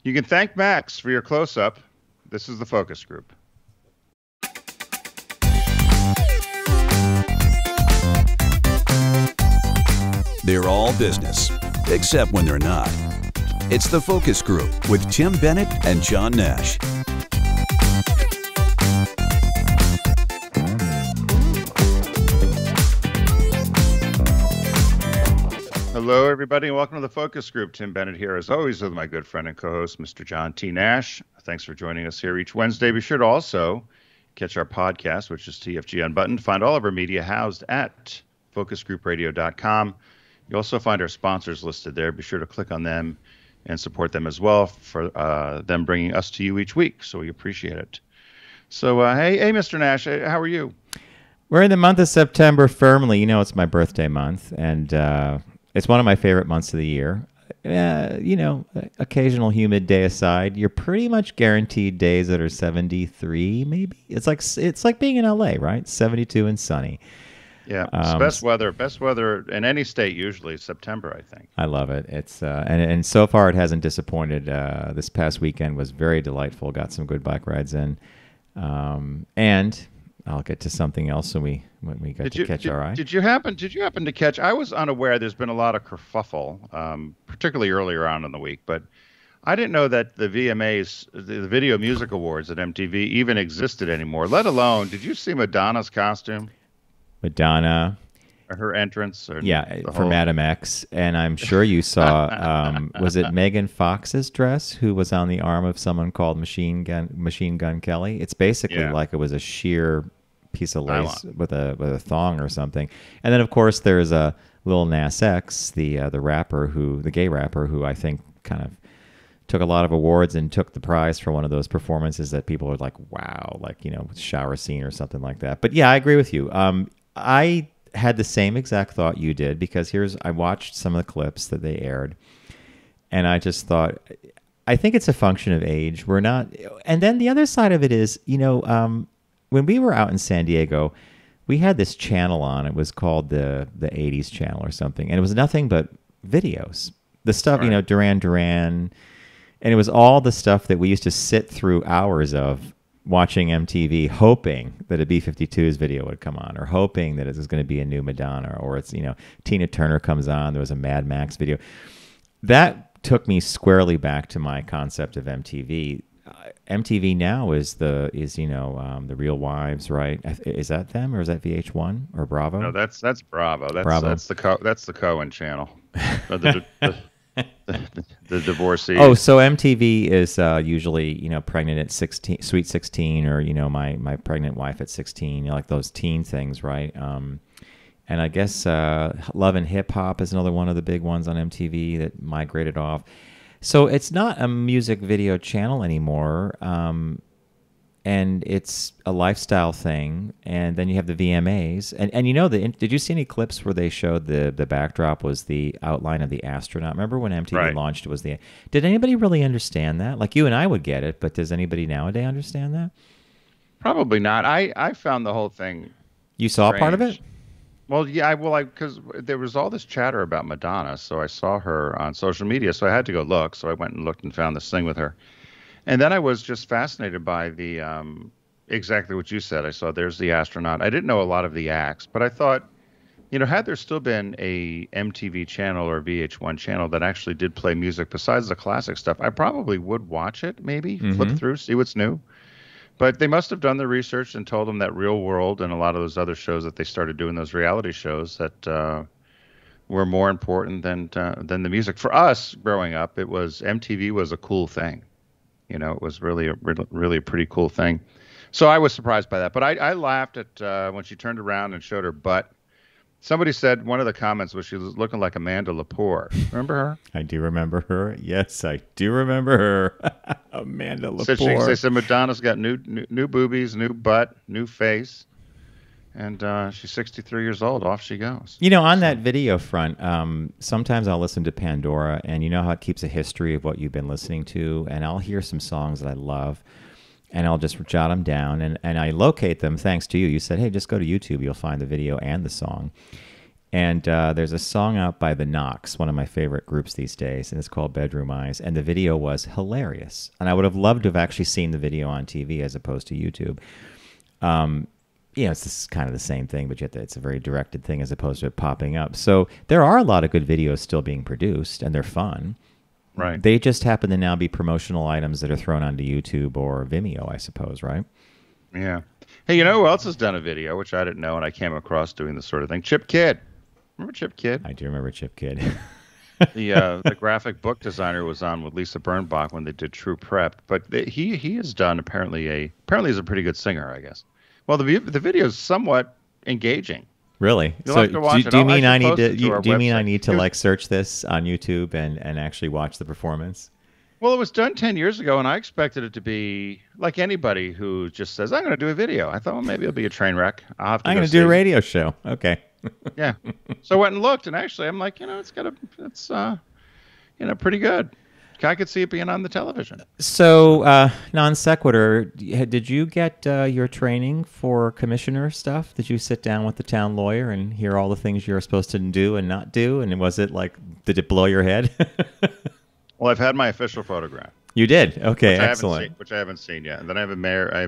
You can thank Max for your close-up. This is the focus group. They're all business, except when they're not. It's the Focus Group with Tim Bennett and John Nash. Hello, everybody, and welcome to the Focus Group. Tim Bennett here, as always, with my good friend and co-host, Mr. John T. Nash. Thanks for joining us here each Wednesday. Be sure to also catch our podcast, which is TFG Unbuttoned. Find all of our media housed at focusgroupradio.com. You also find our sponsors listed there. Be sure to click on them and support them as well for them bringing us to you each week. So we appreciate it. So, hey, Mr. Nash, how are you? We're in the month of September firmly. You know, it's my birthday month, and it's one of my favorite months of the year. You know, occasional humid day aside, you're pretty much guaranteed days that are 73, maybe. It's like being in LA, right? 72 and sunny. Yeah, it's best weather in any state usually September, I think. I love it. It's and so far it hasn't disappointed. This past weekend was very delightful. Got some good bike rides in, and I'll get to something else when we get to catch our eye. Did you happen to catch? I was unaware. There's been a lot of kerfuffle, particularly earlier on in the week, but I didn't know that the VMAs, the Video Music Awards at MTV, even existed anymore. Let alone, did you see Madonna's costume? Madonna, or her entrance, or for Madam X, and I'm sure you saw. Was it Megan Fox's dress, who was on the arm of someone called Machine Gun Kelly? It's basically like it was a sheer piece of lace with a thong or something. And then, of course, there's a Lil Nas X, the gay rapper, who I think kind of took a lot of awards and took the prize for one of those performances that people are like, wow, like, you know, shower scene or something like that. But yeah, I agree with you. I had the same exact thought you did, because I watched some of the clips that they aired, and I just thought, I think it's a function of age. We're not, and then the other side of it is, you know, when we were out in San Diego, we had this channel on. It was called the 80s channel or something, and it was nothing but videos. The stuff, right. You know, Duran Duran, and it was all the stuff that we used to sit through hours of watching MTV, hoping that a B-52s video would come on, or hoping that it was going to be a new Madonna, or it's, you know, Tina Turner comes on, there was a Mad Max video. That took me squarely back to my concept of MTV. MTV now is the Real Wives, right? Is that them, or is that VH1 or Bravo? No, that's Bravo. Bravo. That's the Cohen channel. The divorcee. Oh, so MTV is usually, you know, Pregnant at 16, Sweet 16, or, you know, my pregnant wife at 16, you know, like those teen things, right? And I guess Love and Hip Hop is another one of the big ones on MTV that migrated off. So it's not a music video channel anymore, and it's a lifestyle thing. And then you have the VMAs, and you know, did you see any clips where they showed the backdrop was the outline of the astronaut? Remember when MTV launched? It was Did anybody really understand that? Like, you and I would get it, but does anybody nowadays understand that? Probably not. I found the whole thing. You saw strange. Part of it? Well, yeah, because there was all this chatter about Madonna, so I saw her on social media, so I had to go look. So I went and looked and found this thing with her. And then I was just fascinated by the exactly what you said. I saw there's the astronaut. I didn't know a lot of the acts, but I thought, you know, had there still been a MTV channel or VH1 channel that actually did play music besides the classic stuff, I probably would watch it, maybe flip through, see what's new. But they must have done the research and told them that Real World and a lot of those other shows that they started doing, those reality shows, that were more important than the music. For us growing up, MTV was a cool thing. You know, it was really a pretty cool thing. So I was surprised by that. But I laughed at when she turned around and showed her butt. Somebody said, one of the comments was she was looking like Amanda Lepore. Remember her? I do remember her. Yes, I do remember her. Amanda Lepore. They said Madonna's got new boobies, new butt, new face. And she's 63 years old. Off she goes. You know, on that video front, sometimes I'll listen to Pandora, and you know how it keeps a history of what you've been listening to, and I'll hear some songs that I love, and I'll just jot them down, and I locate them thanks to you. You said, hey, just go to YouTube. You'll find the video and the song. And there's a song out by the Knocks, one of my favorite groups these days, and it's called Bedroom Eyes. And the video was hilarious. And I would have loved to have actually seen the video on TV as opposed to YouTube. It's just kind of the same thing, but yet it's a very directed thing as opposed to it popping up. So there are a lot of good videos still being produced, and they're fun. Right. They just happen to now be promotional items that are thrown onto YouTube or Vimeo, I suppose, right? Yeah. Hey, you know who else has done a video, which I didn't know, and I came across doing this sort of thing? Chip Kidd. Remember Chip Kidd? I do remember Chip Kidd. The graphic book designer was on with Lisa Birnbach when they did True Prep, but he has done apparently he's a pretty good singer, I guess. Well, the video is somewhat engaging. Really? You'll have to watch do you mean I need to? Do you mean I need to like search this on YouTube and actually watch the performance? Well, it was done 10 years ago, and I expected it to be like anybody who just says, "I'm going to do a video." I thought, well, maybe it'll be a train wreck. I'm going to do a radio show. Okay. Yeah. So I went and looked, and actually, I'm like, it's pretty good. I could see it being on the television. So, non sequitur, did you get your training for commissioner stuff? Did you sit down with the town lawyer and hear all the things you're supposed to do and not do? And was it like, did it blow your head? Well, I've had my official photograph. You did? Okay, excellent. Which I haven't seen yet. And then I have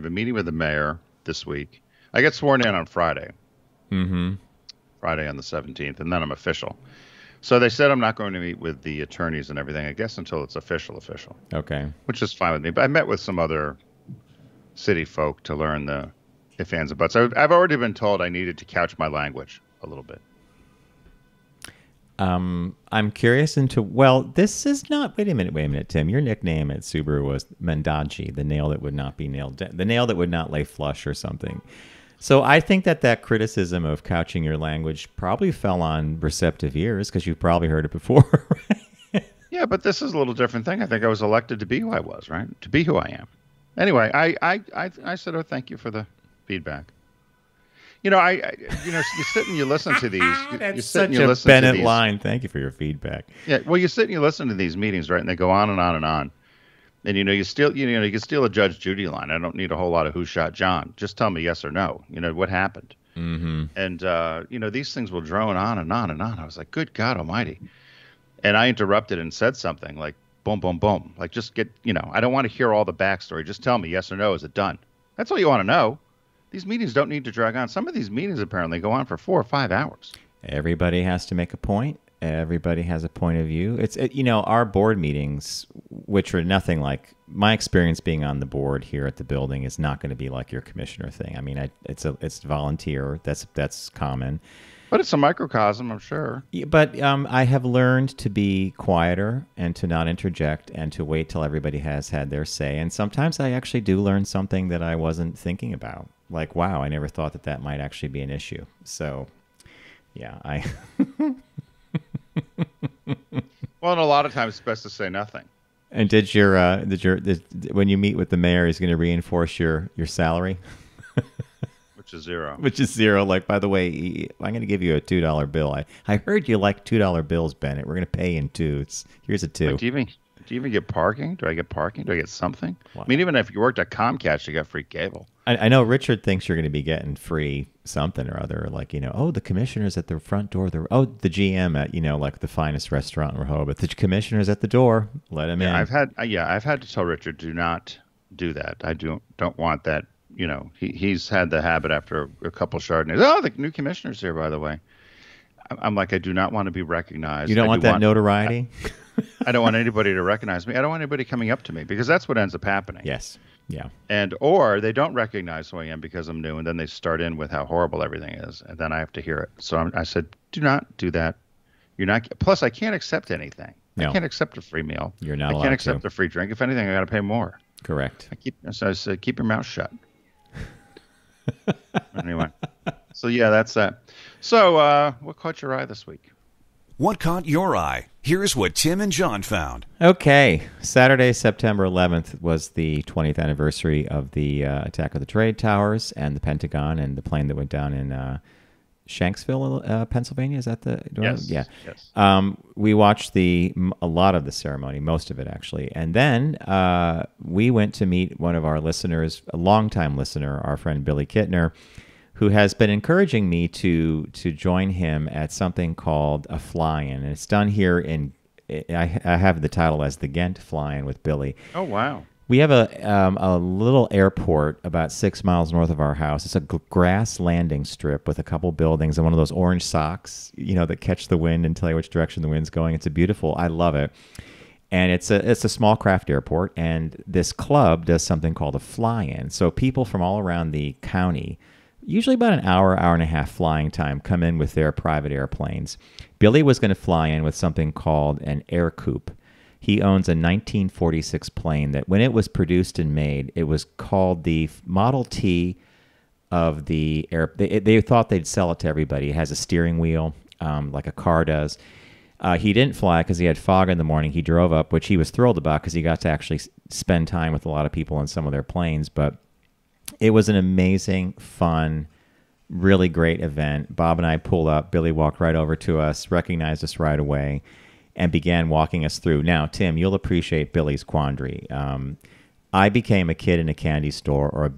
a meeting with the mayor this week. I get sworn in on Friday. Mm-hmm. Friday on the 17th, and then I'm official. So they said I'm not going to meet with the attorneys and everything, I guess, until it's official. Okay. Which is fine with me. But I met with some other city folk to learn the ifs, ands, and buts. I've already been told I needed to couch my language a little bit. I'm curious this is not, wait a minute, Tim. Your nickname at Subaru was Mendachi, the nail that would not be nailed down, the nail that would not lay flush or something. So I think that criticism of couching your language probably fell on receptive ears because you've probably heard it before, right? Yeah, but this is a little different thing. I think I was elected to be who I was, right? To be who I am. Anyway, I said, oh, thank you for the feedback. You sit and you listen to these. That's such a Bennett line. Thank you for your feedback. Yeah, well, you sit and you listen to these meetings, right? And they go on and on and on. And, you can steal a Judge Judy line. I don't need a whole lot of who shot John. Just tell me yes or no. What happened? Mm-hmm. And, these things will drone on and on and on. I was like, good God almighty. And I interrupted and said something like, boom, boom, boom. Like, just get, I don't want to hear all the backstory. Just tell me yes or no. Is it done? That's all you want to know. These meetings don't need to drag on. Some of these meetings apparently go on for 4 or 5 hours. Everybody has to make a point. Everybody has a point of view. It's our board meetings, which are nothing like my experience being on the board here at the building, is not going to be like your commissioner thing. I mean, it's volunteer. That's common. But it's a microcosm, I'm sure. Yeah, but I have learned to be quieter and to not interject and to wait till everybody has had their say. And sometimes I actually do learn something that I wasn't thinking about. Like, wow, I never thought that might actually be an issue. So, yeah, Well, and a lot of times it's best to say nothing. And when you meet with the mayor, he's going to reinforce your salary? Which is zero. Which is zero. Like, by the way, I'm going to give you a $2 bill. I heard you like $2 bills, Bennett. We're going to pay in twos. Here's a $2. Do you even get parking? Do I get parking? Do I get something? Wow. I mean, even if you worked at Comcast, you got free cable. I know Richard thinks you're going to be getting free something or other, like, the commissioner's at the front door. The GM at, like the finest restaurant in Rehoboth. The commissioner's at the door. Let him in. I've had to tell Richard, do not do that. I don't want that. He's had the habit after a couple Chardonnays. Oh, the new commissioner's here, by the way. I'm like, I do not want to be recognized. You don't want that notoriety? I don't want anybody to recognize me. I don't want anybody coming up to me, because that's what ends up happening. Yes. Yeah. Or they don't recognize who I am because I'm new, and then they start in with how horrible everything is, and then I have to hear it. So I said, do not do that. You're not. Plus, I can't accept anything. No. I can't accept a free meal. You're not allowed to. I can't accept a free drink. If anything, I got to pay more. Correct. So I said, keep your mouth shut. Anyway. So, yeah, that's that. So, what caught your eye this week? What caught your eye? Here's what Tim and John found. Okay. Saturday, September 11th was the 20th anniversary of the attack of the Trade Towers and the Pentagon and the plane that went down in Shanksville, Pennsylvania. Is that the... Yes. Yeah. Yes. We watched a lot of the ceremony, most of it actually. And then we went to meet one of our listeners, a longtime listener, our friend Billy Kittner, who has been encouraging me to join him at something called a fly-in. And it's done here in, I have the title as the Ghent Fly-in with Billy. Oh, wow. We have a little airport about 6 miles north of our house. It's a grass landing strip with a couple buildings and one of those orange socks, that catch the wind and tell you which direction the wind's going. It's I love it. And it's a small craft airport, and this club does something called a fly-in. So people from all around the county, usually about an hour and a half flying time, come in with their private airplanes. Billy was going to fly in with something called an air coupe. He owns a 1946 plane that when it was produced and made, it was called the Model T of the air. They thought they'd sell it to everybody. It has a steering wheel, like a car does. He didn't fly because he had fog in the morning. He drove up, which he was thrilled about because he got to actually spend time with a lot of people in some of their planes. But it was an amazing, fun, really great event. Bob and I pulled up. Billy walked right over to us, recognized us right away, and began walking us through. Now, Tim, you'll appreciate Billy's quandary. I became a kid in a candy store or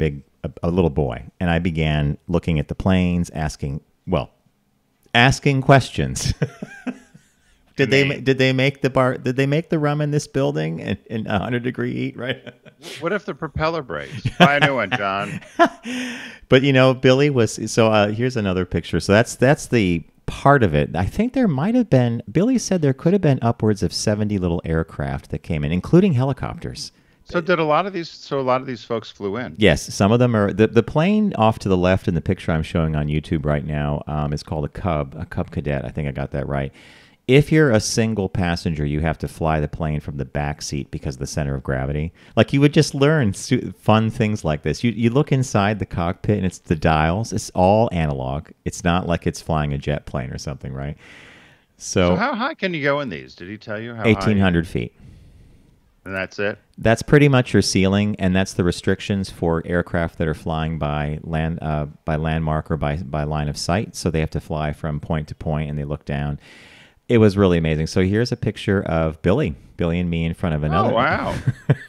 a little boy, and I began looking at the planes, asking questions. Did they make the rum in this building in 100-degree heat, right? What if the propeller breaks? Buy a new one, John. But Billy was here's another picture. So that's the part of it. I think there might have been, Billy said there could have been upwards of 70 little aircraft that came in, including helicopters. So a lot of these folks flew in? Yes, some of them are. The plane off to the left in the picture I'm showing on YouTube right now is called a Cub Cadet. I think I got that right. If you're a single passenger, you have to fly the plane from the back seat because of the center of gravity. Like, you would just learn fun things like this. You look inside the cockpit and it's the dials. It's all analog. It's not like it's flying a jet plane or something, right? So how high can you go in these? Did he tell you how 1,800 feet. And that's it? That's pretty much your ceiling, and that's the restrictions for aircraft that are flying by landmark or by line of sight. So they have to fly from point to point, and they look down. It was really amazing. So here's a picture of Billy and me in front of another. Oh, wow.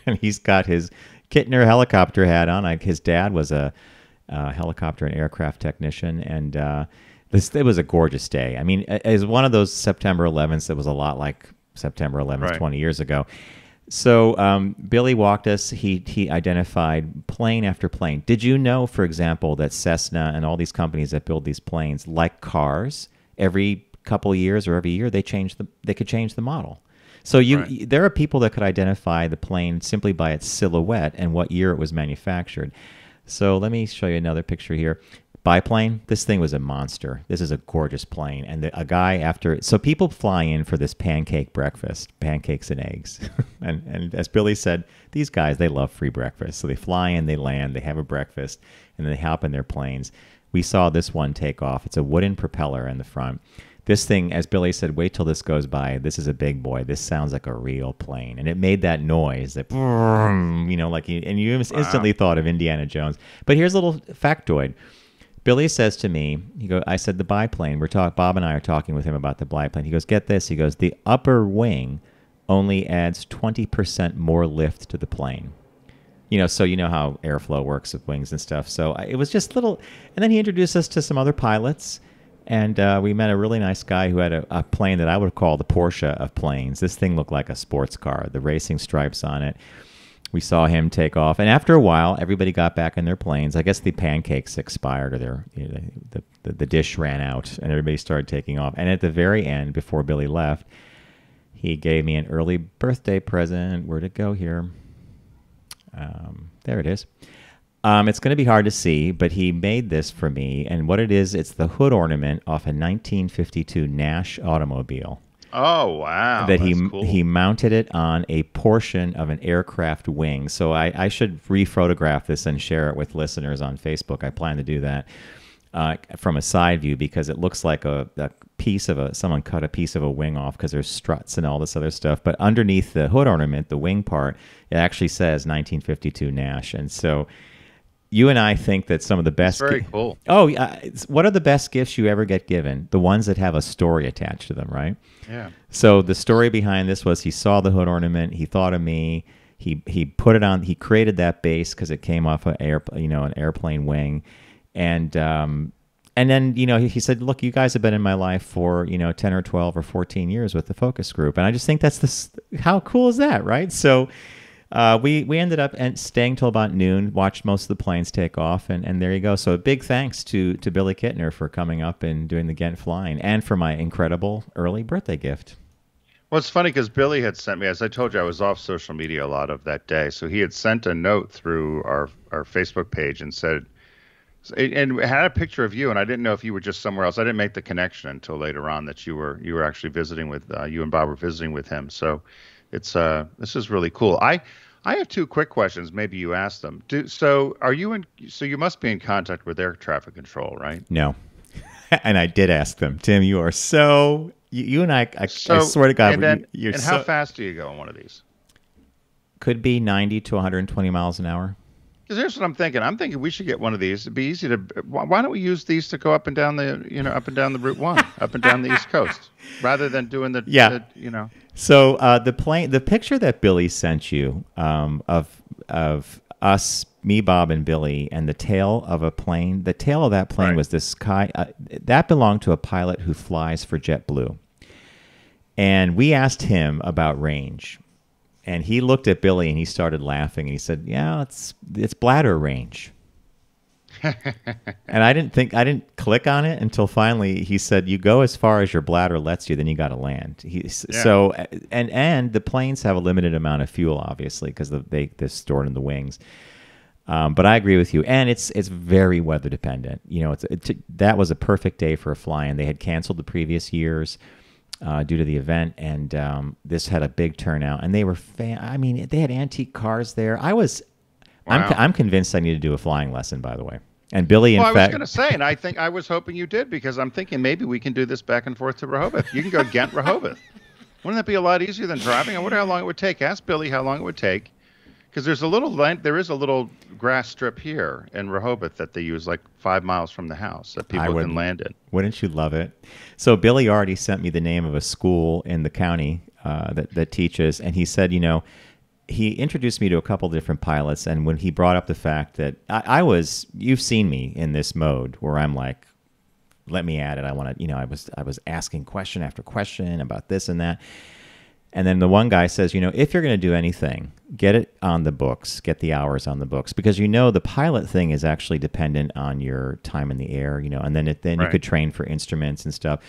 And he's got his Kittner helicopter hat on. His dad was a helicopter and aircraft technician, and it was a gorgeous day. I mean, it's one of those September 11th that was a lot like September 11th, right, 20 years ago. So Billy walked us. He identified plane after plane. Did you know, for example, that Cessna and all these companies that build these planes, like cars, every couple of years or every year they could change the model. So there are people that could identify the plane simply by its silhouette and what year it was manufactured. So let me show you another picture here. Biplane, this thing was a monster. This is a gorgeous plane. And a guy so people fly in for this pancake breakfast, pancakes and eggs. and as Billy said, these guys, they love free breakfast. So they fly in, they land, they have a breakfast, and then they hop in their planes. We saw this one take off. It's a wooden propeller in the front. This thing, as Billy said, wait till this goes by. This is a big boy. This sounds like a real plane. And it made that noise, that, and you instantly thought of Indiana Jones. But here's a little factoid. Billy says to me, I said, the biplane, Bob and I are talking with him about the biplane. He goes, get this. He goes, the upper wing only adds 20% more lift to the plane. So you know how airflow works with wings and stuff. So it was just little. And then he introduced us to some other pilots. And we met a really nice guy who had a plane that I would call the Porsche of planes. This thing looked like a sports car, the racing stripes on it. We saw him take off. And after a while, everybody got back in their planes. I guess the pancakes expired or the dish ran out, and everybody started taking off. And at the very end, before Billy left, he gave me an early birthday present. Where'd it go here? There it is. It's going to be hard to see, but he made this for me. And what it is, it's the hood ornament off a 1952 Nash automobile. Oh, wow. That's cool. He mounted it on a portion of an aircraft wing. So I should re-photograph this and share it with listeners on Facebook. I plan to do that from a side view because it looks like someone cut a piece of a wing off because there's struts and all this other stuff. But underneath the hood ornament, the wing part, it actually says 1952 Nash. And so you and I think that some of the best... It's very cool. Oh, what are the best gifts you ever get given? The ones that have a story attached to them, right? Yeah. So the story behind this was he saw the hood ornament. He thought of me. He put it on. He created that base because it came off an airplane wing, And then, he said, look, you guys have been in my life for, 10 or 12 or 14 years with the focus group. And I just think how cool is that, right? So we ended up staying till about noon, watched most of the planes take off, and there you go. So a big thanks to Billy Kittner for coming up and doing the Ghent flying, and for my incredible early birthday gift. Well, it's funny because Billy had sent me, as I told you, I was off social media a lot of that day. So he had sent a note through our Facebook page and said, and had a picture of you, and I didn't know if you were just somewhere else. I didn't make the connection until later on that you were actually visiting with you and Bob were visiting with him. So it's this is really cool. I have two quick questions. Maybe you asked them. So you must be in contact with air traffic control, right? No, and I did ask them. Tim, you are so you and I swear to God, you're and how fast do you go on one of these? Could be 90 to 120 miles an hour. Because here's what I'm thinking. I'm thinking we should get one of these. It'd be easy to. Why don't we use these to go up and down the Route 1, up and down the East Coast, rather than doing the. So the picture that Billy sent you of us, me, Bob, and Billy, and the tail of a plane. The tail of that plane was this that belonged to a pilot who flies for JetBlue, and we asked him about range. And he looked at Billy and he started laughing and he said, "Yeah, it's bladder range." And I didn't click on it until finally he said, "You go as far as your bladder lets you, then you got to land." So and the planes have a limited amount of fuel, obviously, because they're stored in the wings. But I agree with you, and it's very weather dependent. That was a perfect day for a fly-in. They had canceled the previous years due to the event, and this had a big turnout, and they were they had antique cars there. Wow. I'm convinced I need to do a flying lesson, by the way. And Billy, I was going to say, and I was hoping you did, because I'm thinking maybe we can do this back and forth to Rehoboth. You can go Ghent, Rehoboth. Wouldn't that be a lot easier than driving? I wonder how long it would take. Ask Billy how long it would take, because there is a little grass strip here in Rehoboth that they use like 5 miles from the house that people can land in. Wouldn't you love it? So Billy already sent me the name of a school in the county that teaches, and he said, he introduced me to a couple different pilots, and when he brought up the fact that you've seen me in this mode where I'm like, let me at it. I want to, I was asking question after question about this and that. And then the one guy says, if you're going to do anything, get it on the books, get the hours on the books, because the pilot thing is actually dependent on your time in the air, and then you could train for instruments and stuff.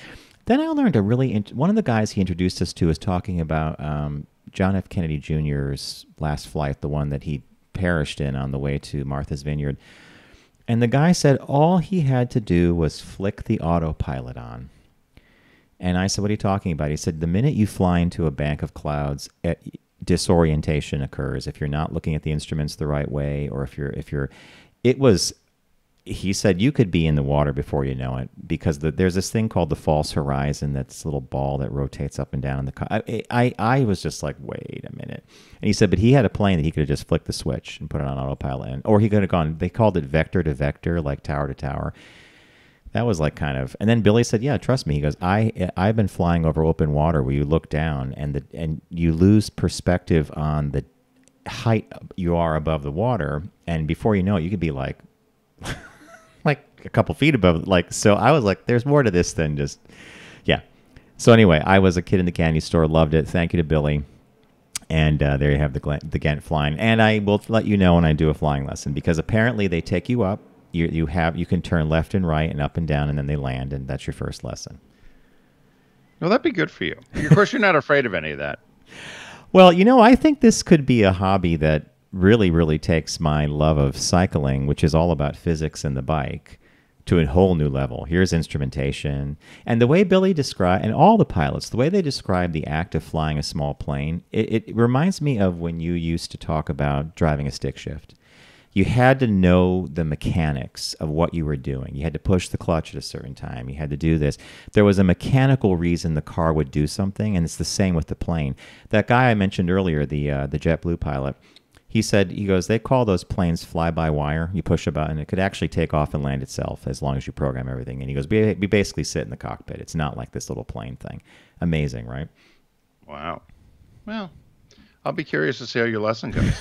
Then I learned one of the guys he introduced us to was talking about John F. Kennedy Jr.'s last flight, the one that he perished in on the way to Martha's Vineyard. And the guy said all he had to do was flick the autopilot on. And I said, what are you talking about? He said, the minute you fly into a bank of clouds, disorientation occurs. If you're not looking at the instruments the right way, or he said you could be in the water before you know it, because there's this thing called the false horizon, that's a little ball that rotates up and down in the I was just like, wait a minute. And he said, but he had a plane that he could have just flicked the switch and put it on autopilot, or he could have gone, they called it vector to vector, like tower to tower. That was like kind of, and then Billy said, yeah, trust me. He goes, I've been flying over open water where you look down and you lose perspective on the height you are above the water, and before you know it, you could be like like a couple feet above, so I was like, there's more to this than just, yeah. So anyway, I was a kid in the candy store, loved it. Thank you to Billy. And there you have the Ghent flying. And I will let you know when I do a flying lesson, because apparently they take you up. You can turn left and right and up and down, and then they land, and that's your first lesson. Well, that'd be good for you. Of course, you're not afraid of any of that. Well, I think this could be a hobby that really, really takes my love of cycling, which is all about physics and the bike, to a whole new level. Here's instrumentation. And the way Billy described, and all the pilots, the way they describe the act of flying a small plane, it reminds me of when you used to talk about driving a stick shift. You had to know the mechanics of what you were doing. You had to push the clutch at a certain time. You had to do this. There was a mechanical reason the car would do something, and it's the same with the plane. That guy I mentioned earlier, the JetBlue pilot, he goes, they call those planes fly-by-wire. You push a button, it could actually take off and land itself as long as you program everything. And he goes, we basically sit in the cockpit. It's not like this little plane thing. Amazing, right? Wow. Well, I'll be curious to see how your lesson goes.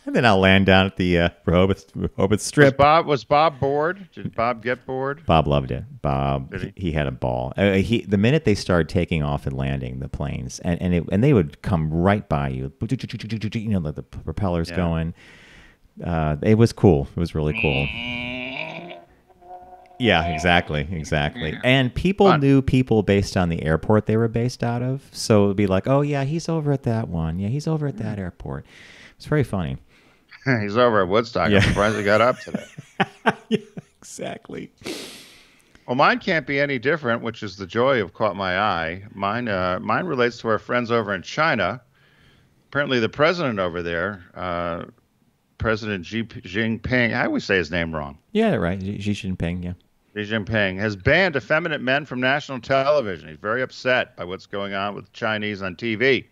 And then I'll land down at the Rehoboth Strip. Was Bob bored? Did Bob get bored? Bob loved it. Bob, Did he had a ball. The minute they started taking off and landing the planes, and they would come right by you, the propellers going. It was cool. It was really cool. Yeah, exactly. And people knew people based on the airport they were based out of. So it'd be like, oh yeah, he's over at that one. Yeah, he's over at that airport. It's very funny. He's over at Woodstock. I'm surprised he got up today. Yeah, exactly. Well, mine can't be any different, which is the joy of Caught My Eye. Mine relates to our friends over in China. Apparently, the president over there, President Xi Jinping, I always say his name wrong. Yeah, right. Xi Jinping, yeah. Xi Jinping has banned effeminate men from national television. He's very upset by what's going on with Chinese on TV.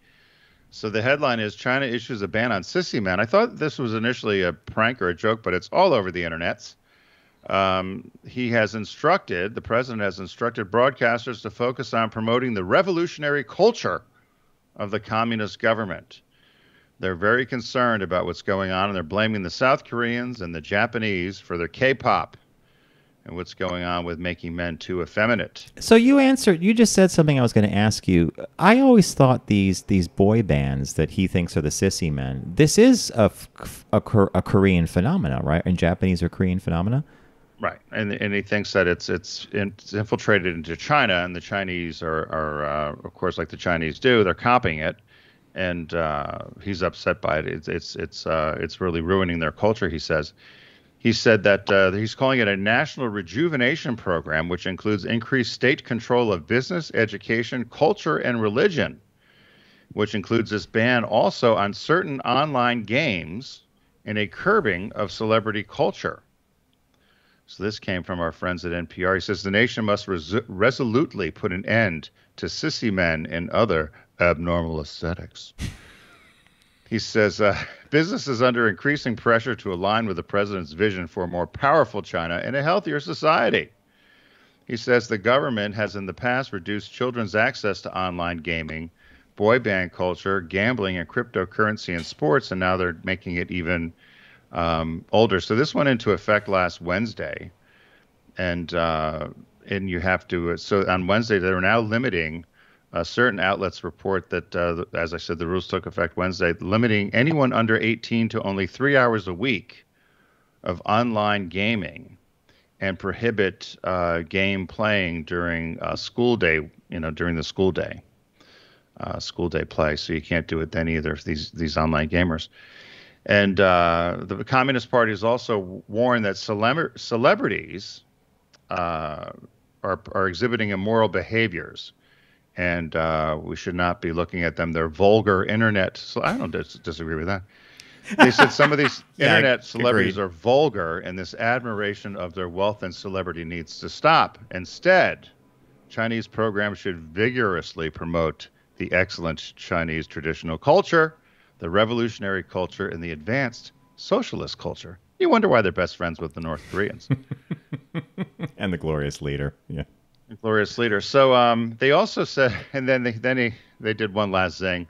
So the headline is China issues a ban on sissy men. I thought this was initially a prank or a joke, but it's all over the internets. The president has instructed broadcasters to focus on promoting the revolutionary culture of the communist government. They're very concerned about what's going on, and they're blaming the South Koreans and the Japanese for their K-pop and what's going on with making men too effeminate. So you just said something I was going to ask you. I always thought these boy bands that he thinks are the sissy men, this is a Korean phenomena, right? And Japanese or Korean phenomena? Right. And he thinks that it's infiltrated into China, and the Chinese are of course, like the Chinese do, they're copying it. And he's upset by it. It's really ruining their culture, he says. He said that he's calling it a national rejuvenation program, which includes increased state control of business, education, culture, and religion, which includes this ban also on certain online games and a curbing of celebrity culture. So this came from our friends at NPR. He says the nation must resolutely put an end to sissy men and other abnormal aesthetics. He says business is under increasing pressure to align with the president's vision for a more powerful China and a healthier society. He says the government has in the past reduced children's access to online gaming, boy band culture, gambling, and cryptocurrency in sports, and now they're making it even older. So this went into effect last Wednesday, and you have to. So on Wednesday, they're now limiting. Certain outlets report that, as I said, the rules took effect Wednesday, limiting anyone under 18 to only 3 hours a week of online gaming, and prohibit game playing during school day. During the school day play. So you can't do it then either. These online gamers. And the Communist Party has also warned that celebrities are exhibiting immoral behaviors, and we should not be looking at them. They're vulgar internet. So I don't disagree with that. They said some of these internet celebrities are vulgar, and this admiration of their wealth and celebrity needs to stop. Instead, Chinese programs should vigorously promote the excellent Chinese traditional culture, the revolutionary culture, and the advanced socialist culture. You wonder why they're best friends with the North Koreans. And the glorious leader. Yeah. The glorious leader. So they also said, and then they did one last thing.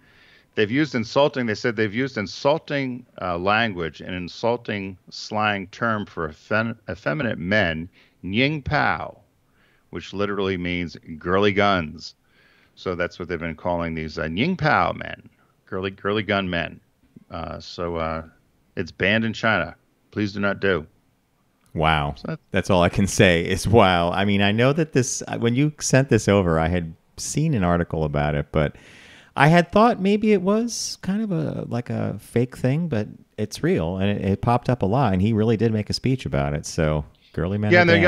They've used insulting. They said they've used insulting language and insulting slang term for effeminate men, Nying Pao, which literally means girly guns. So that's what they've been calling these Nying Pao men, girly gun men. So it's banned in China. Please do not do. Wow. So that's all I can say is wow. I mean, I know that when you sent this over, I had seen an article about it, but I had thought maybe it was kind of a fake thing, but it's real, and it popped up a lot, and he really did make a speech about it. So girly men. Yeah, and the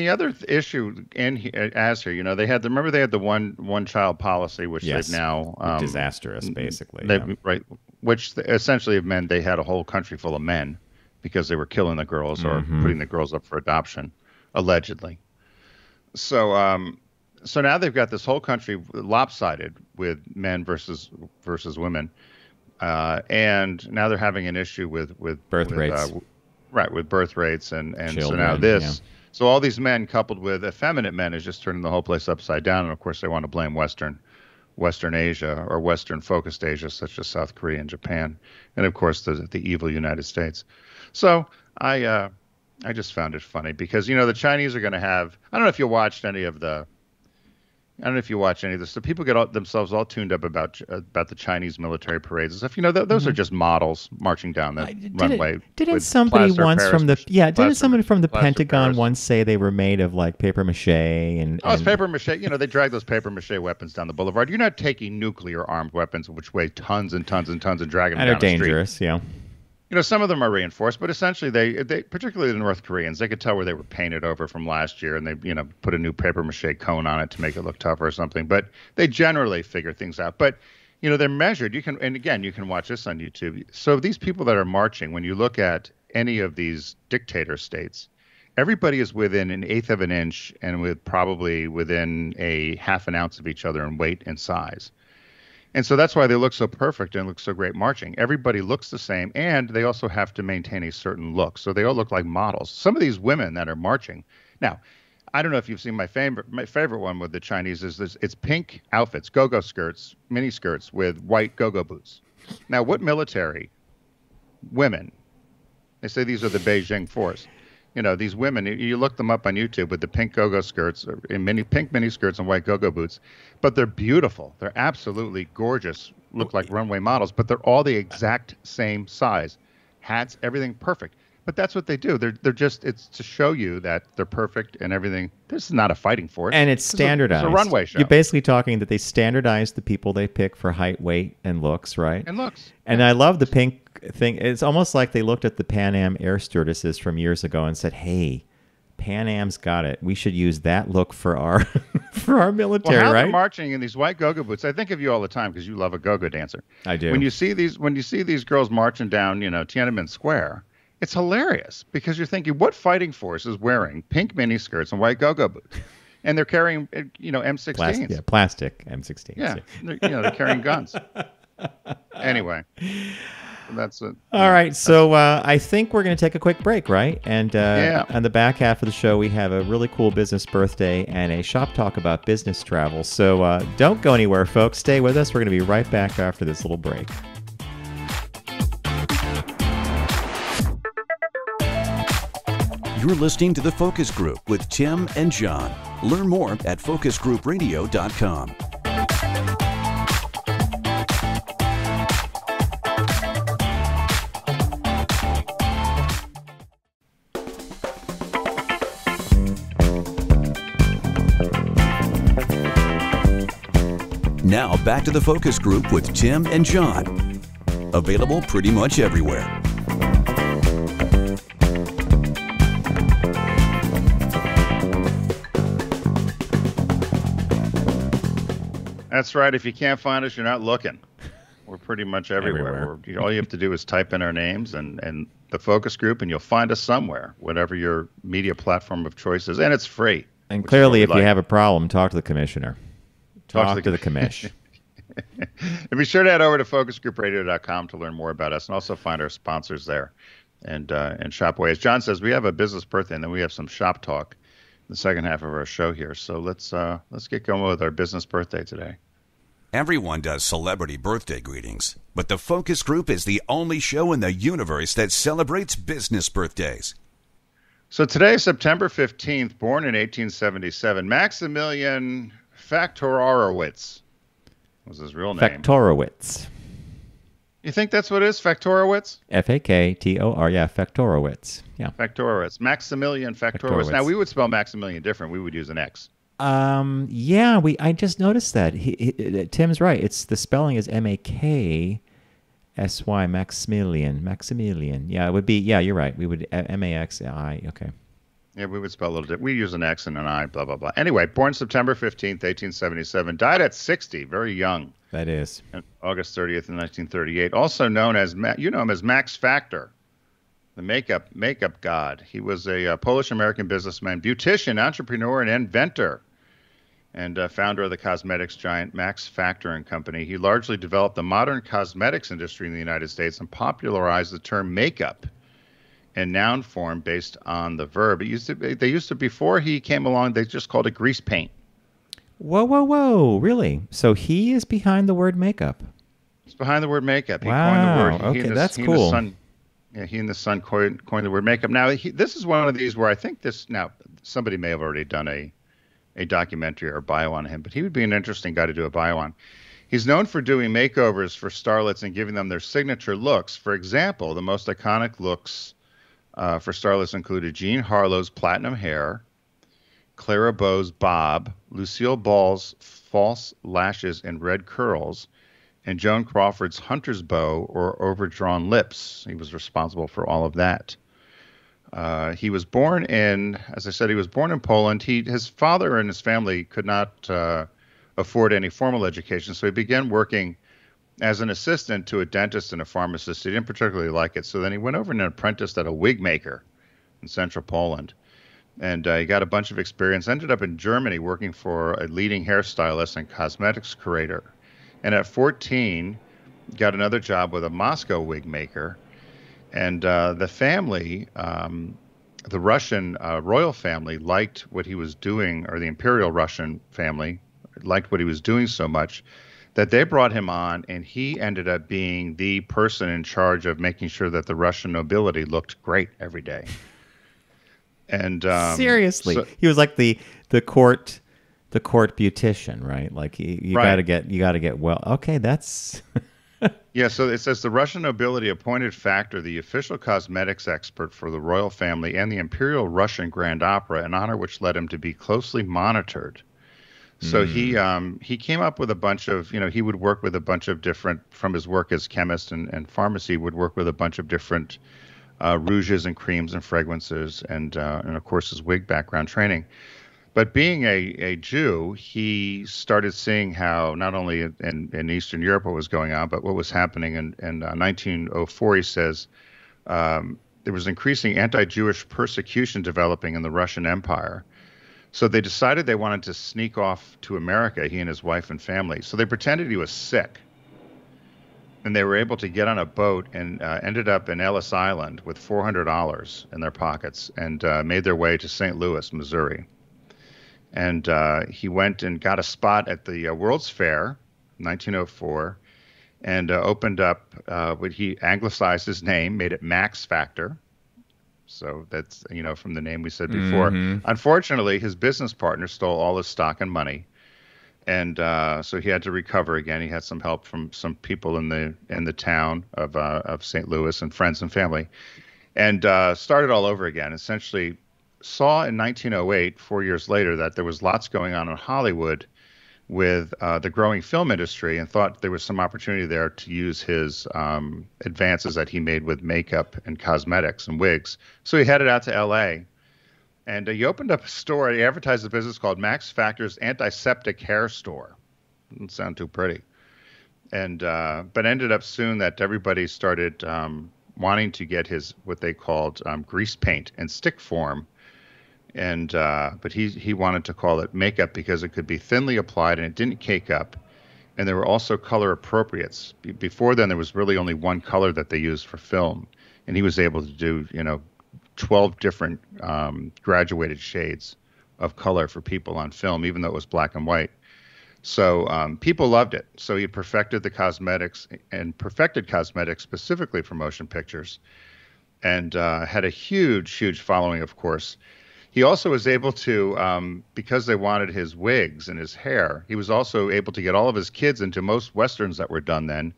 other issue here, they had the one child policy, which they've now disastrous, basically. Right, which essentially meant they had a whole country full of men because they were killing the girls or putting the girls up for adoption, allegedly. So. So now they've got this whole country lopsided with men versus women, and now they're having an issue with birth rates, with birth rates, and children, so now this, so all these men coupled with effeminate men is just turning the whole place upside down, and of course they want to blame Western Western Asia or Western focused Asia, such as South Korea and Japan, and of course the evil United States. So I just found it funny because the Chinese are going to have. I don't know if you watched any of the. I don't know if you watch any of this. So people get themselves all tuned up about the Chinese military parades and stuff. Those are just models marching down the runway. Didn't somebody once from the Didn't somebody from the Pentagon Paris. once say they were made of like paper mache and? Oh, it's paper mache. They drag those paper mache weapons down the boulevard. You're not taking nuclear armed weapons which weigh tons and tons and tons and dragging them down the street. And are dangerous. Yeah. Some of them are reinforced, but essentially they particularly the North Koreans, they could tell where they were painted over from last year, and they put a new paper mache cone on it to make it look tougher or something. But they generally figure things out. But they're measured. You can watch this on YouTube. So these people that are marching, when you look at any of these dictator states, everybody is within an eighth of an inch and probably within a half an ounce of each other in weight and size. And so that's why they look so perfect and look so great marching. Everybody looks the same, and they also have to maintain a certain look. So they all look like models. Some of these women that are marching. Now, I don't know if you've seen my favorite one with the Chinese is this. It's pink outfits, go-go skirts, mini skirts with white go-go boots. Now, what military women? They say these are the Beijing force. These women, you look them up on YouTube with the pink go-go skirts, pink mini skirts and white go-go boots, but they're beautiful. They're absolutely gorgeous, look like runway models, but they're all the exact same size. Hats, everything perfect. But that's what they do. It's to show you that they're perfect and everything. This is not a fighting force. And it's standardized. It's a runway show. You're basically talking that they standardize the people they pick for height, weight, and looks, right? And looks. And I love the pink thing. It's almost like they looked at the Pan Am air stewardesses from years ago and said, "Hey, Pan Am's got it. We should use that look for our for our military." Well, how right? they're marching in these white go-go boots. I think of you all the time because you love a go-go dancer. I do. When you see these girls marching down, Tiananmen Square, it's hilarious because you're thinking, what fighting force is wearing pink mini skirts and white go-go boots? And they're carrying, M16s. Plastic M16s. Yeah, they're carrying guns. Anyway, that's it. All right, so I think we're going to take a quick break, right? And on the back half of the show, we have a really cool business birthday and a shop talk about business travel. So don't go anywhere, folks. Stay with us. We're going to be right back after this little break. You're listening to The Focus Group with Tim and John. Learn more at focusgroupradio.com. Now back to The Focus Group with Tim and John. Available pretty much everywhere. That's right. If you can't find us, you're not looking. We're pretty much everywhere. All you have to do is type in our names and the focus group, and you'll find us somewhere, whatever your media platform of choice is. And it's free. And clearly, if you have a problem, talk to the commissioner. Talk to the commish. And be sure to head over to focusgroupradio.com to learn more about us and also find our sponsors there and shop away. As John says, we have a business birthday, and then we have some shop talk in the second half of our show here. So let's get going with our business birthday today. Everyone does celebrity birthday greetings, but the Focus Group is the only show in the universe that celebrates business birthdays. So today, September 15th, born in 1877, Maximilian Faktorowicz was his real name. Faktorowicz. You think that's what it is, Faktorowicz? Faktor, yeah, Faktorowicz. Yeah. Faktorowicz. Maximilian Faktorowicz. Now, we would spell Maximilian different. We would use an X. Yeah, I just noticed that. Tim's right. It's the spelling is Maksy, Maximilian. Yeah, it would be. Yeah, you're right. We would Maxi. Okay. Yeah, we would spell a little different. We use an X and an I. Blah blah blah. Anyway, born September 15th, 1877. Died at 60, very young. That is. August 30th, in 1938. Also known as you know him as Max Factor, the makeup god. He was a Polish-American businessman, beautician, entrepreneur, and inventor. And founder of the cosmetics giant Max Factor and Company. He largely developed the modern cosmetics industry in the United States and popularized the term makeup in noun form based on the verb. Before he came along, they just called it grease paint. Whoa, whoa, whoa! Really? So he is behind the word makeup. It's behind the word makeup. He coined the word. Wow. He Okay, and his that's he and his cool. son. Yeah, he and his son coined the word makeup. Now, this is one of these where I think this. Now, somebody may have already done a documentary or a bio on him, but he would be an interesting guy to do a bio on. He's known for doing makeovers for starlets and giving them their signature looks. For example, the most iconic looks for starlets included Jean Harlow's platinum hair, Clara Bow's bob, Lucille Ball's false lashes and red curls, and Joan Crawford's hunter's bow or overdrawn lips. He was responsible for all of that. He was born in, as I said, he was born in Poland. His father and his family could not afford any formal education, so he began working as an assistant to a dentist and a pharmacist. He didn't particularly like it, so then he went over and apprenticed at a wig maker in central Poland. And he got a bunch of experience, ended up in Germany working for a leading hairstylist and cosmetics curator. And at 14, got another job with a Moscow wig maker. And the family, the Russian royal family, liked what he was doing, or the imperial Russian family liked what he was doing so much that they brought him on, and he ended up being the person in charge of making sure that the Russian nobility looked great every day. And Seriously, he was like the court beautician, right? Like you right. got to get well. Okay, that's Yeah, so it says the Russian nobility appointed Factor the official cosmetics expert for the royal family and the Imperial Russian Grand Opera, an honor which led him to be closely monitored. So he came up with a bunch of, he would work with a bunch of different, from his work as chemist and pharmacy, would work with a bunch of different rouges and creams and fragrances and of course his wig background training. But being a Jew, he started seeing how not only in Eastern Europe what was going on, but what was happening in 1904. He says there was increasing anti-Jewish persecution developing in the Russian Empire. So they decided they wanted to sneak off to America, he and his wife and family. So they pretended he was sick. And they were able to get on a boat and ended up in Ellis Island with $400 in their pockets and made their way to St. Louis, Missouri. And he went and got a spot at the World's Fair, 1904, and opened up what he anglicized his name, made it Max Factor. So that's, from the name we said before. Mm-hmm. Unfortunately, his business partner stole all his stock and money. And so he had to recover again. He had some help from some people in the town of St. Louis and friends and family, and started all over again. Essentially, saw in 1908, 4 years later, that there was lots going on in Hollywood with the growing film industry, and thought there was some opportunity there to use his advances that he made with makeup and cosmetics and wigs. So he headed out to L.A. And he opened up a store. He advertised a business called Max Factor's Antiseptic Hair Store. Doesn't sound too pretty. And but ended up soon that everybody started wanting to get his what they called grease paint in stick form. And but he wanted to call it makeup because it could be thinly applied and it didn't cake up. And there were also color appropriates. Before then, there was really only one color that they used for film, and he was able to do 12 different graduated shades of color for people on film, even though it was black and white. So people loved it. So he perfected the cosmetics and perfected cosmetics specifically for motion pictures, and had a huge, huge following, of course. He also was able to, because they wanted his wigs and his hair, he was also able to get all of his kids into most Westerns that were done then,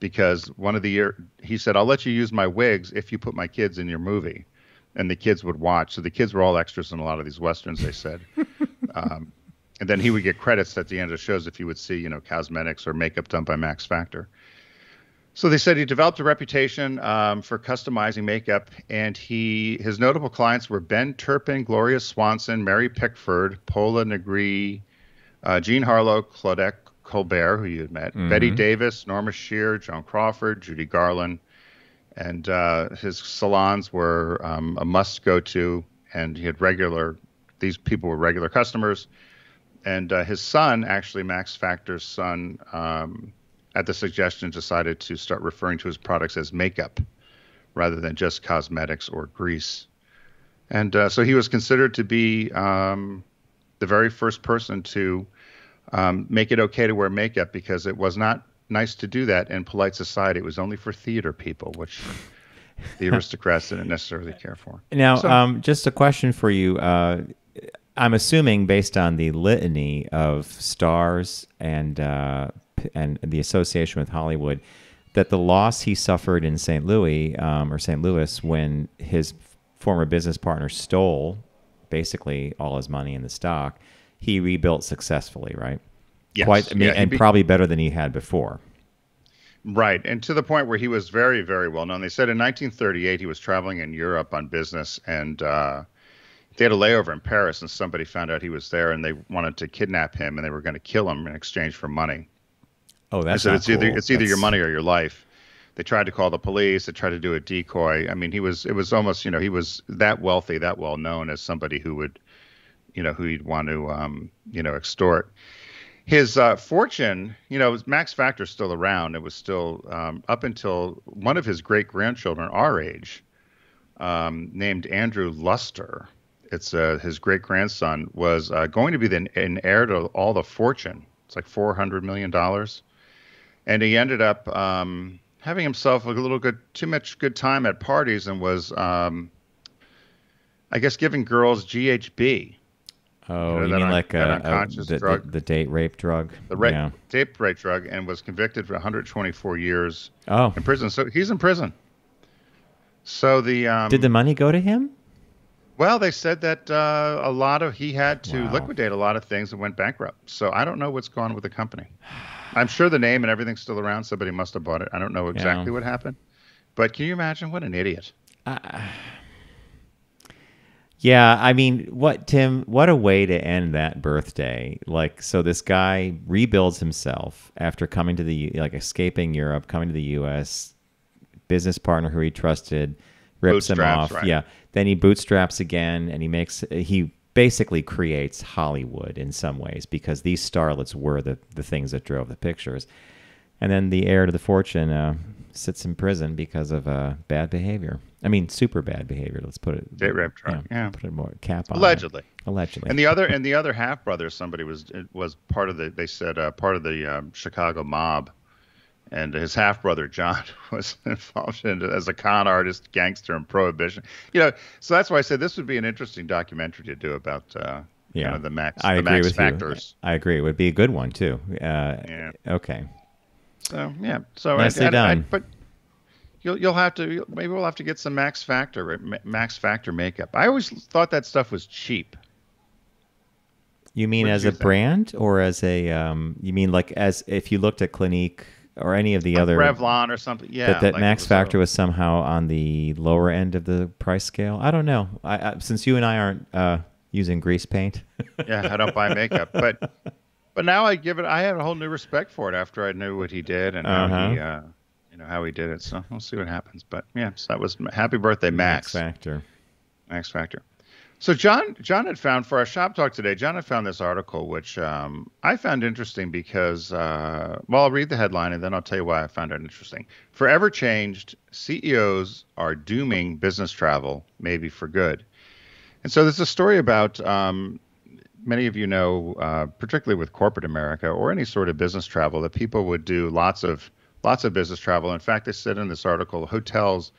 because he said, I'll let you use my wigs if you put my kids in your movie. And the kids would watch. So the kids were all extras in a lot of these Westerns, they said. And then he would get credits at the end of the shows if you would see, cosmetics or makeup done by Max Factor. So they said he developed a reputation for customizing makeup, and his notable clients were Ben Turpin, Gloria Swanson, Mary Pickford, Paula Negri, Jean Harlow, Claudette Colbert, who you had met, Betty Davis, Norma Shear, Joan Crawford, Judy Garland. And his salons were a must go to, and he had these people were regular customers. And his son, actually Max Factor's son, at the suggestion, decided to start referring to his products as makeup rather than just cosmetics or grease. And so he was considered to be the very first person to make it okay to wear makeup because it was not nice to do that in polite society. It was only for theater people, which the aristocrats didn't necessarily care for. Now, So, just a question for you. I'm assuming, based on the litany of stars and the association with Hollywood, that the loss he suffered in St. Louis when his former business partner stole basically all his money in the stock, he rebuilt successfully, right? yes. And probably better than he had before. Right. And to the point where he was very, very well known. They said in 1938 he was traveling in Europe on business, and they had a layover in Paris, and somebody found out he was there, and they wanted to kidnap him, and they were going to kill him in exchange for money. Oh, that's They not said cool. it's either your money or your life. They tried to call the police. They tried to do a decoy. I mean, it was almost, he was that wealthy, that well known as somebody who would, who you'd want to, extort. His fortune, Max Factor's still around. It was still up until one of his great grandchildren, our age, named Andrew Luster. It's his great grandson was going to be an heir to all the fortune. It's like $400 million. And he ended up having himself too much good time at parties and was, I guess, giving girls GHB. Oh, you mean like unconscious drug, the date rape drug? Date rape drug, and was convicted for 124 years in prison. So he's in prison. So did the money go to him? Well, they said that he had to liquidate a lot of things and went bankrupt. So I don't know what's going on with the company. I'm sure the name and everything's still around. Somebody must have bought it. I don't know exactly what happened. But can you imagine what an idiot? Yeah, I mean, what a way to end that birthday. Like, so this guy rebuilds himself after coming to escaping Europe, coming to the U.S., business partner who he trusted rips him off. Right. Yeah. Then he bootstraps again, and he basically creates Hollywood in some ways, because these starlets were the things that drove the pictures. And then the heir to the fortune sits in prison because of bad behavior. I mean, super bad behavior. Let's put it. Date rape drug. Yeah. Put it more cap on. Allegedly. And the other half brother, somebody was part of part of the Chicago mob, and his half brother John was involved as a con artist, gangster, and prohibition. So that's why I said this would be an interesting documentary to do about the Max factors. I agree. It would be a good one too. Okay. So yeah. So nicely done. But you'll have to, maybe we'll have to get some Max Factor makeup. I always thought that stuff was cheap. You mean as a brand, or as a you mean like as if you looked at Clinique or any of the like other Revlon or something? Yeah. That Max Factor was somehow on the lower end of the price scale. I don't know. Since you and I aren't using grease paint. Yeah, I don't buy makeup, but now I have a whole new respect for it after I knew what he did and how he how he did it. So we'll see what happens. But yeah, so that was happy birthday, Max Factor. Max Factor. So John had found for our shop talk today. John had found this article, which I found interesting because, I'll read the headline and then I'll tell you why I found it interesting. Forever changed, CEOs are dooming business travel, maybe for good. And so there's a story about many of you know, particularly with corporate America or any sort of business travel, that people would do lots of business travel. In fact, they said in this article, hotels,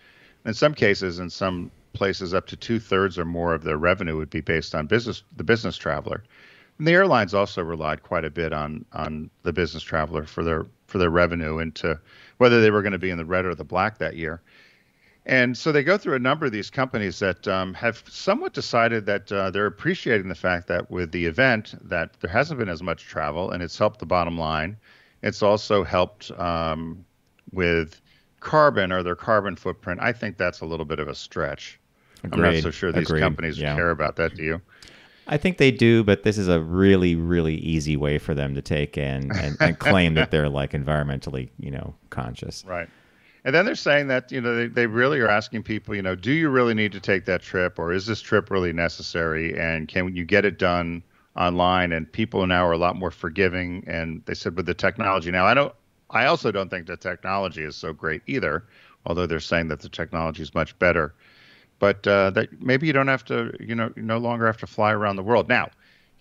in some cases, in some places, up to 2/3 or more of their revenue would be based on the business traveler. And the airlines also relied quite a bit on the business traveler for their revenue and to whether they were going to be in the red or the black that year. And so they go through a number of these companies that have somewhat decided that they're appreciating the fact that with the event that there hasn't been as much travel, and it's helped the bottom line. It's also helped with carbon or their carbon footprint. I think that's a little bit of a stretch. Agreed. I'm not so sure these companies care about that. Do you? I think they do, but this is a really, really easy way for them to take and claim that they're like environmentally, conscious. Right. And then they're saying that, they really are asking people, do you really need to take that trip, or is this trip really necessary? And can you get it done online? And people now are a lot more forgiving. And they said with the technology now, I also don't think the technology is so great either, although they're saying that the technology is much better. But that maybe you don't have to, no longer have to fly around the world. Now,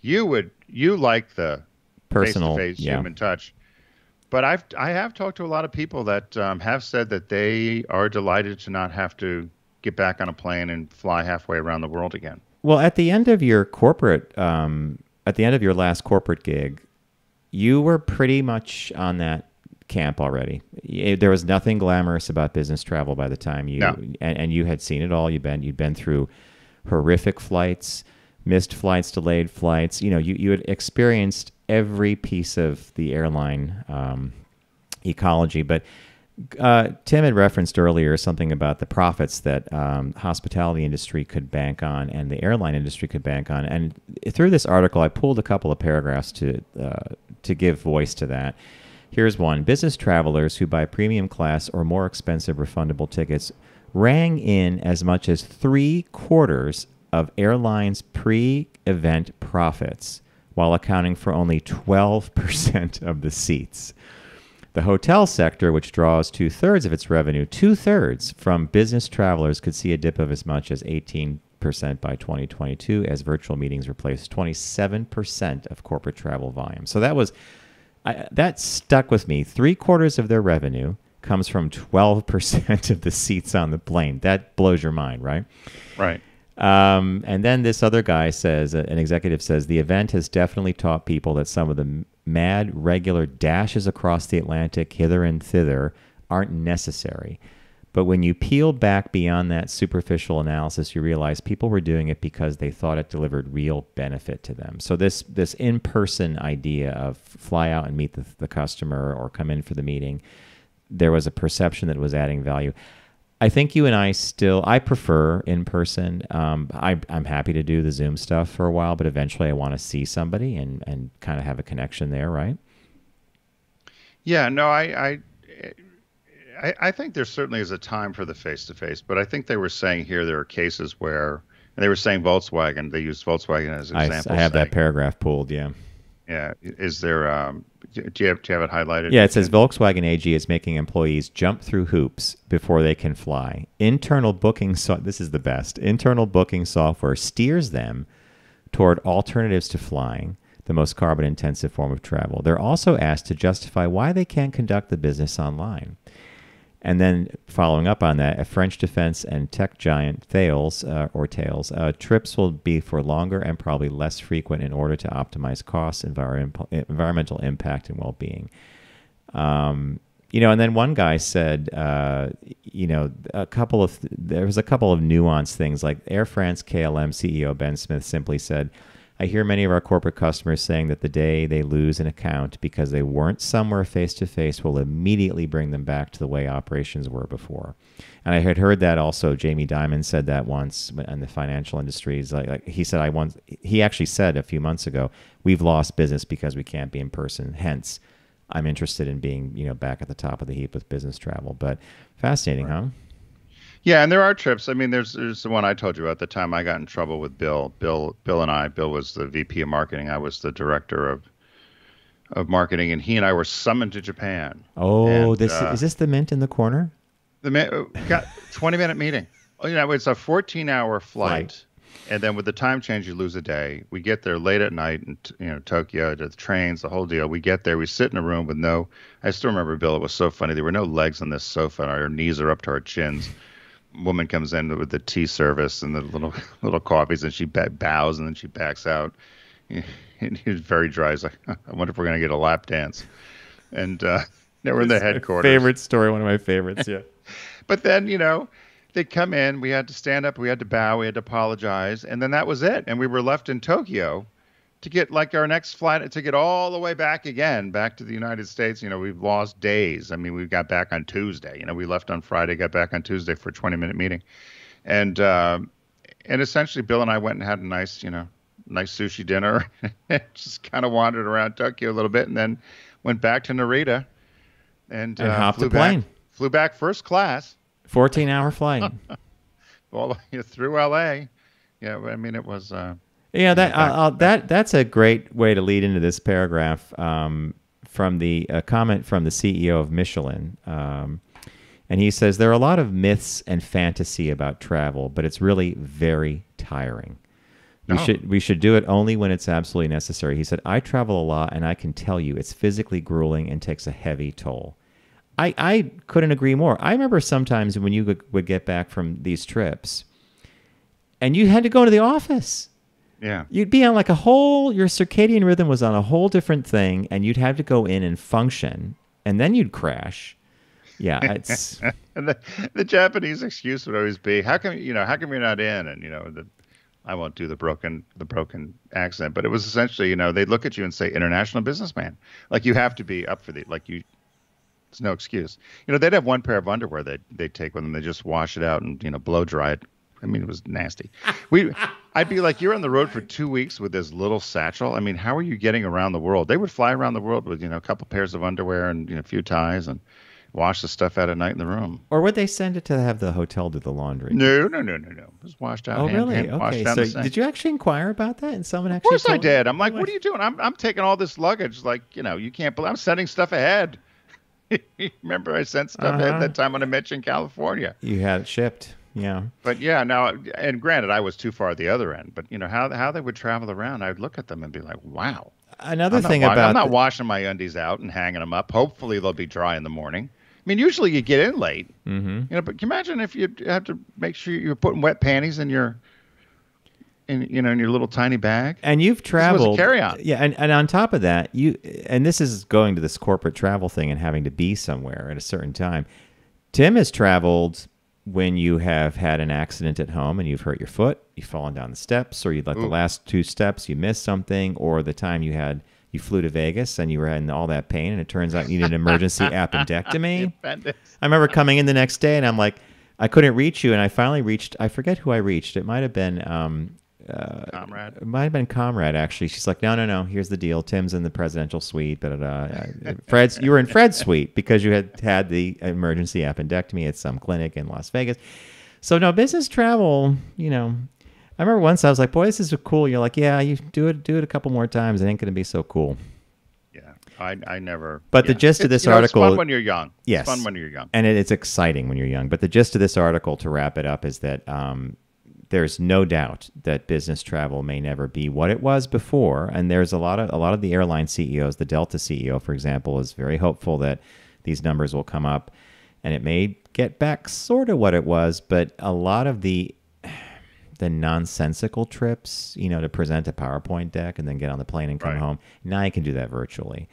you like the personal, face-to-face yeah. human touch. But I have talked to a lot of people that have said that they are delighted to not have to get back on a plane and fly halfway around the world again. Well, at the end of your at the end of your last corporate gig, you were pretty much on that camp already. There was nothing glamorous about business travel by the time you, No. and you had seen it all. You'd been through horrific flights, missed flights, delayed flights. You had experienced every piece of the airline ecology. But Tim had referenced earlier something about the profits that hospitality industry could bank on and the airline industry could bank on. And through this article, I pulled a couple of paragraphs to give voice to that. Here's one. Business travelers who buy premium class or more expensive refundable tickets rang in as much as 3/4 of airlines' pre-event profits, while accounting for only 12% of the seats. The hotel sector, which draws 2/3 of its revenue, 2/3 from business travelers, could see a dip of as much as 18% by 2022 as virtual meetings replaced 27% of corporate travel volume. So that stuck with me. 3/4 of their revenue comes from 12% of the seats on the plane. That blows your mind, right? Right. And then this other guy says, an executive says, the event has definitely taught people that some of the mad regular dashes across the Atlantic hither and thither aren't necessary. But when you peel back beyond that superficial analysis, you realize people were doing it because they thought it delivered real benefit to them. So this in-person idea of fly out and meet the customer or come in for the meeting, there was a perception that it was adding value. I think you and I prefer in person. I'm happy to do the Zoom stuff for a while, but eventually I want to see somebody and kind of have a connection there, right? Yeah, no, I think there certainly is a time for the face-to-face, but I think they were saying here there are cases where, and they were saying Volkswagen, they used Volkswagen as an example. I have that paragraph pulled, yeah. Yeah, is there, do you have it highlighted? Yeah, it says Volkswagen AG is making employees jump through hoops before they can fly. This is the best. Internal booking software steers them toward alternatives to flying, the most carbon-intensive form of travel. They're also asked to justify why they can't conduct the business online. And then following up on that, a French defense and tech giant Thales, trips will be for longer and probably less frequent in order to optimize costs, environmental impact, and well-being. And then one guy said, there was a couple of nuanced things, like Air France KLM CEO Ben Smith simply said, I hear many of our corporate customers saying that the day they lose an account because they weren't somewhere face-to-face will immediately bring them back to the way operations were before. And I had heard that also. Jamie Dimon said that once in the financial industries. Like he said, he actually said a few months ago, we've lost business because we can't be in person. Hence, I'm interested in being, back at the top of the heap with business travel. But fascinating, right. Huh? Yeah, and there are trips. I mean, there's the one I told you about at the time I got in trouble with Bill. Bill was the VP of marketing. I was the director of marketing, and he and I were summoned to Japan. Oh, is this the mint in the corner? The got 20-minute meeting. It's a 14-hour flight, and then with the time change, you lose a day. We get there late at night in Tokyo, the trains, the whole deal. We get there, we sit in a room with I still remember, Bill, it was so funny. There were no legs on this sofa, and our knees are up to our chins. Woman comes in with the tea service and the little coffees, and she bows and then she backs out. And he was very dry. He's like, I wonder if we're going to get a lap dance. And we're in the headquarters. Favorite story, one of my favorites, yeah. But then, they come in, we had to stand up, we had to bow, we had to apologize, and then that was it. And we were left in Tokyo to get our next flight, to get all the way back to the United States. We've lost days. I mean, we got back on Tuesday. We left on Friday, got back on Tuesday for a 20-minute meeting. And essentially Bill and I went and had a nice sushi dinner, just kind of wandered around Tokyo a little bit, and then went back to Narita and hopped the plane. Flew back first class. 14-hour flight. All the way through LA. Yeah, I mean, it was... that's a great way to lead into this paragraph from the comment from the CEO of Michelin. And he says, there are a lot of myths and fantasy about travel, but it's really very tiring. We should do it only when it's absolutely necessary. He said, I travel a lot, and I can tell you it's physically grueling and takes a heavy toll. I couldn't agree more. I remember sometimes when you would get back from these trips, and you had to go to the office. Yeah. You'd be on like your circadian rhythm was on a whole different thing, and you'd have to go in and function, and then you'd crash. Yeah, it's... And the Japanese excuse would always be, how come you're not in? And, I won't do the broken accent, but it was essentially, they'd look at you and say, international businessman. Like, you have to be up for it's no excuse. They'd have one pair of underwear they'd take with them. They just wash it out and, blow dry it. I mean, it was nasty. I'd be like, you're on the road for 2 weeks with this little satchel. I mean, how are you getting around the world? They would fly around the world with, a couple pairs of underwear and, a few ties and wash the stuff out at night in the room. Or would they send it to have the hotel do the laundry? No. It was washed out. Oh, really? Okay. So did you actually inquire about that? And someone actually... Of course I did. I'm like, what are you doing? I'm taking all this luggage. Like, you can't believe I'm sending stuff ahead. Remember I sent stuff ahead that time when I met you in California. You had it shipped. Yeah. But yeah, now, and granted, I was too far at the other end. But, how they would travel around, I'd look at them and be like, wow. I'm not washing my undies out and hanging them up. Hopefully they'll be dry in the morning. I mean, usually you get in late, but can you imagine if you had to make sure you're putting wet panties in your little tiny bag? And you've traveled. This was a carry-on. Yeah, and on top of that, and this is going to this corporate travel thing and having to be somewhere at a certain time. Tim has traveled when you have had an accident at home and you've hurt your foot, you've fallen down the steps, or the last 2 steps you missed something, or the time you flew to Vegas and you were in all that pain and it turns out you needed an emergency appendectomy. I remember coming in the next day and I'm like, I couldn't reach you, and I finally reached, I forget who I reached. It might have been Comrade. It might have been Comrade, actually. She's like, no, here's the deal. Tim's in the presidential suite. Fred's, you were in Fred's suite because you had the emergency appendectomy at some clinic in Las Vegas. So no, business travel, I remember once I was like, boy, this is cool. You're like, yeah, you do it a couple more times. It ain't going to be so cool. Yeah, I never. But the gist of this article. It's fun when you're young. Yes. It's fun when you're young. And it's exciting when you're young. But the gist of this article, to wrap it up, is that there's no doubt that business travel may never be what it was before. And there's a lot of the airline CEOs, the Delta CEO, for example, is very hopeful that these numbers will come up and it may get back sort of what it was. But a lot of the nonsensical trips, to present a PowerPoint deck and then get on the plane and come home. Now you can do that virtually.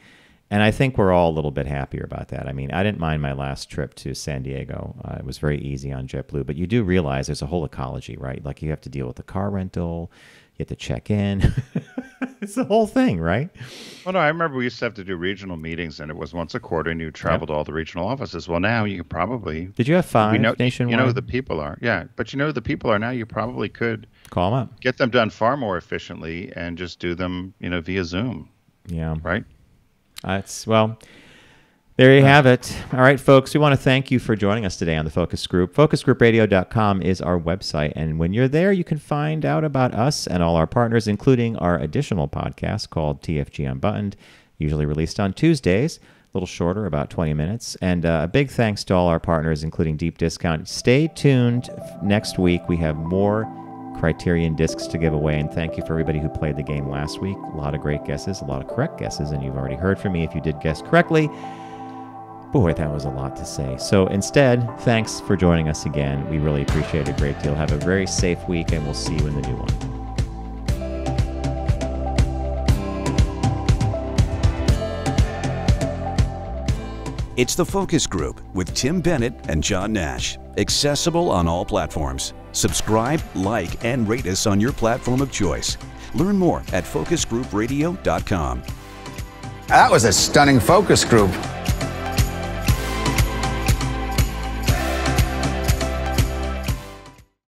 And I think we're all a little bit happier about that. I mean, I didn't mind my last trip to San Diego. It was very easy on JetBlue, but you do realize there's a whole ecology, right? Like you have to deal with the car rental, you have to check in. It's the whole thing, right? Well, no, I remember we used to have to do regional meetings, and it was once a quarter, and you traveled to all the regional offices. Well, now you could probably... Did you have 5 nationwide? You know who the people are. Yeah, but you know who the people are now. You probably could... Call them up. Get them done far more efficiently and just do them, via Zoom. Yeah. Right? There you have it. All right, folks, we want to thank you for joining us today on the Focus Group. FocusGroupRadio.com is our website, and when you're there, you can find out about us and all our partners, including our additional podcast called TFG Unbuttoned, usually released on Tuesdays, a little shorter, about 20 minutes. And a big thanks to all our partners, including Deep Discount. Stay tuned. Next week, we have more Criterion discs to give away, and thank you for everybody who played the game last week. A lot of great guesses, a lot of correct guesses, and you've already heard from me if you did guess correctly. Boy, that was a lot to say. So instead, thanks for joining us again. We really appreciate it a great deal. Have a very safe week, and we'll see you in the new one. It's the Focus Group with Tim Bennett and John Nash. Accessible on all platforms. Subscribe, like, and rate us on your platform of choice. Learn more at focusgroupradio.com. That was a stunning focus group.